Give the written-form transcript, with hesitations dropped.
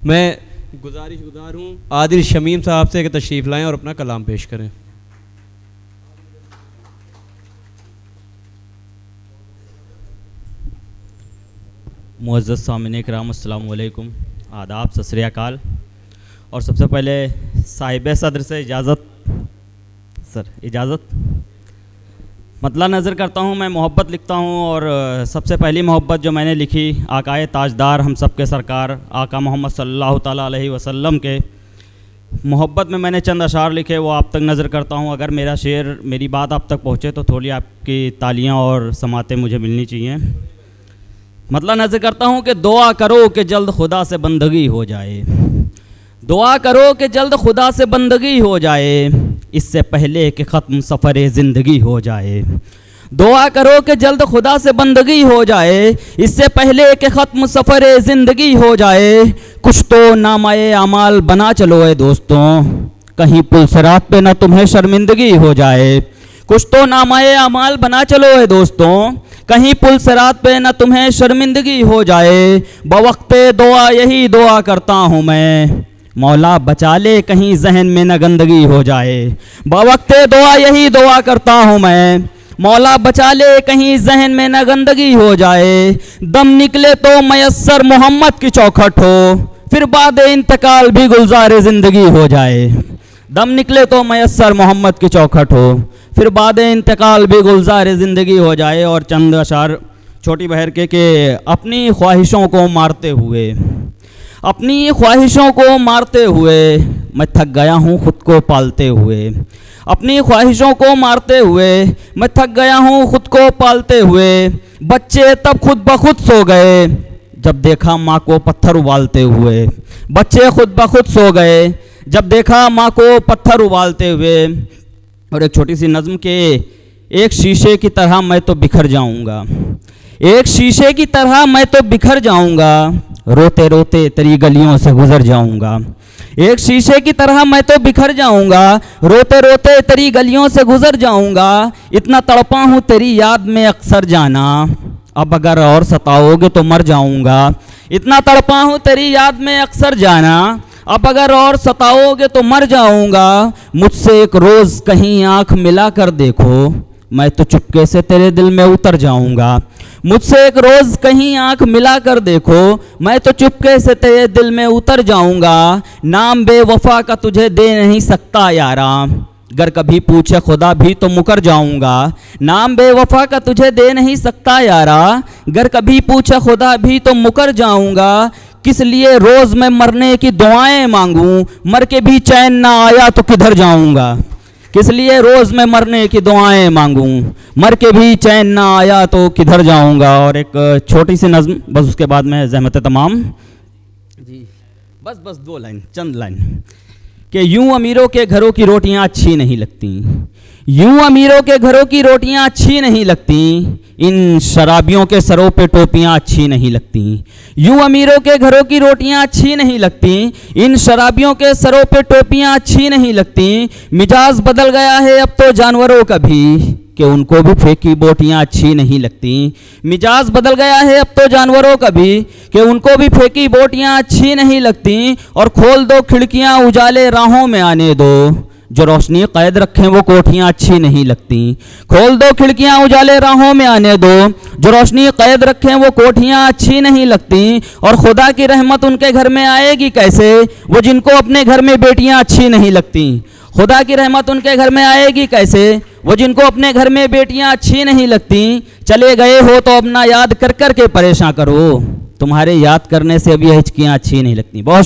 मैं गुज़ारिश हूँ आदिल शमीम साहब से कि तशरीफ़ लाएं और अपना कलाम पेश करें। मुअज़्ज़ज़ सामिन किराम अस्सलामु अलैकुम, आदाब, सत श्री अकाल। और सबसे पहले साहिब सदर से इजाज़त मतला नज़र करता हूँ। मैं मोहब्बत लिखता हूँ और सबसे पहली मोहब्बत जो मैंने लिखी आकाए ताजदार हम सब के सरकार आका मोहम्मद सल्लल्लाहु ताला अलैहि वसल्लम के मोहब्बत में मैंने चंद अशार लिखे, वो आप तक नज़र करता हूँ। अगर मेरा शेर, मेरी बात आप तक पहुँचे तो थोड़ी आपकी तालियाँ और समातें मुझे मिलनी चाहिए। मतलब नज़र करता हूँ कि दुआ करो कि जल्द खुदा से बंदगी हो जाए, दुआ करो कि जल्द खुदा से बंदगी हो जाए, इससे पहले कि ख़त्म सफ़र ज़िंदगी हो जाए। दुआ करो कि जल्द खुदा से बंदगी हो जाए, इससे पहले कि ख़त्म सफ़र ज़िंदगी हो जाए। कुछ तो नामाए अमाल बना चलो ए दोस्तों, कहीं पुल सिरात पे ना तुम्हें शर्मिंदगी हो जाए। कुछ तो नामाए अमाल बना चलो ए दोस्तों, कहीं पुल सिरात पे ना तुम्हें शर्मिंदगी हो जाए। बवक्ते दुआ यही दुआ करता हूँ मैं, मौला बचा ले कहीं जहन में न गंदगी हो जाए। बवक्ते दुआ यही दुआ करता हूँ मैं, मौला बचा ले कहीं जहन में न गंदगी हो जाए। दम निकले तो मयस्सर मोहम्मद की चौखट हो, फिर बाद इंतकाल भी गुलजार ज़िंदगी हो जाए। दम निकले तो मयस्सर मोहम्मद की चौखट हो, फिर बाद इंतकाल भी गुलजार ज़िंदगी हो जाए। और चंद अशार छोटी बहर के अपनी ख्वाहिशों को मारते हुए, अपनी ख्वाहिशों को मारते हुए मैं थक गया हूँ खुद को पालते हुए। अपनी ख्वाहिशों को मारते हुए मैं थक गया हूँ खुद को पालते हुए। बच्चे तब खुद ब खुद सो गए जब देखा माँ को पत्थर उबालते हुए। बच्चे खुद ब खुद सो गए जब देखा माँ को पत्थर उबालते हुए। और एक छोटी सी नज़्म के, एक शीशे की तरह मैं तो बिखर जाऊँगा, एक शीशे की तरह मैं तो बिखर जाऊँगा, रोते रोते तेरी गलियों से गुजर जाऊँगा। एक शीशे की तरह मैं तो बिखर जाऊँगा, रोते रोते तेरी गलियों से गुजर जाऊँगा। इतना तड़पा हूँ तेरी याद में अक्सर जाना, अब अगर और सताओगे तो मर जाऊँगा। इतना तड़पा हूँ तेरी याद में अक्सर जाना, अब अगर और सताओगे तो मर जाऊँगा। मुझसे एक रोज़ कहीं आँख मिला कर देखो, मैं तो चुपके से तेरे दिल में उतर जाऊँगा। मुझसे एक रोज़ कहीं आँख मिला कर देखो, मैं तो चुपके से तेरे दिल में उतर जाऊँगा। नाम बेवफा का तुझे दे नहीं सकता यारा, अगर कभी पूछे खुदा भी तो मुकर जाऊँगा। नाम बेवफा का तुझे दे नहीं सकता यारा, अगर कभी पूछे खुदा भी तो मुकर जाऊँगा। किस लिए रोज़ मैं मरने की दुआएं मांगूं, मर के भी चैन ना आया तो किधर जाऊँगा। किस लिए रोज़ मैं मरने की दुआएं मांगूं, मर के भी चैन ना आया तो किधर जाऊंगा। और एक छोटी सी नज़्म, बस उसके बाद में ज़हमत तमाम जी, बस 2 लाइन, चंद लाइन कि यूं अमीरों के घरों की रोटियां अच्छी नहीं लगती, यूं अमीरों के घरों की रोटियां अच्छी नहीं लगती, इन शराबियों के सरों पे टोपियां अच्छी नहीं लगती। यूं अमीरों के घरों की रोटियां अच्छी नहीं लगती, इन शराबियों के सरों पे टोपियां अच्छी नहीं लगती। मिजाज बदल गया है अब तो जानवरों का भी, कि उनको भी फेंकी बोटियां अच्छी नहीं लगती। मिजाज बदल गया है अब तो जानवरों का भी, कि उनको भी फेंकी बोटियां अच्छी नहीं लगती। और खोल दो खिड़कियां उजाले राहों में आने दो, जो रोशनी कैद रखें वो कोठियाँ अच्छी नहीं लगती। खोल दो खिड़कियाँ उजाले राहों में आने दो, जो रोशनी कैद रखें वो कोठियाँ अच्छी नहीं लगती। और खुदा की रहमत उनके घर में आएगी कैसे, वो जिनको अपने घर में बेटियाँ अच्छी नहीं लगती। खुदा की रहमत उनके घर में आएगी कैसे, वो जिनको अपने घर में बेटियाँ अच्छी नहीं लगती। चले गए हो तो अपना याद कर कर के परेशान करो, तुम्हारे याद करने से अभी हिचकियाँ अच्छी नहीं लगती। बहुत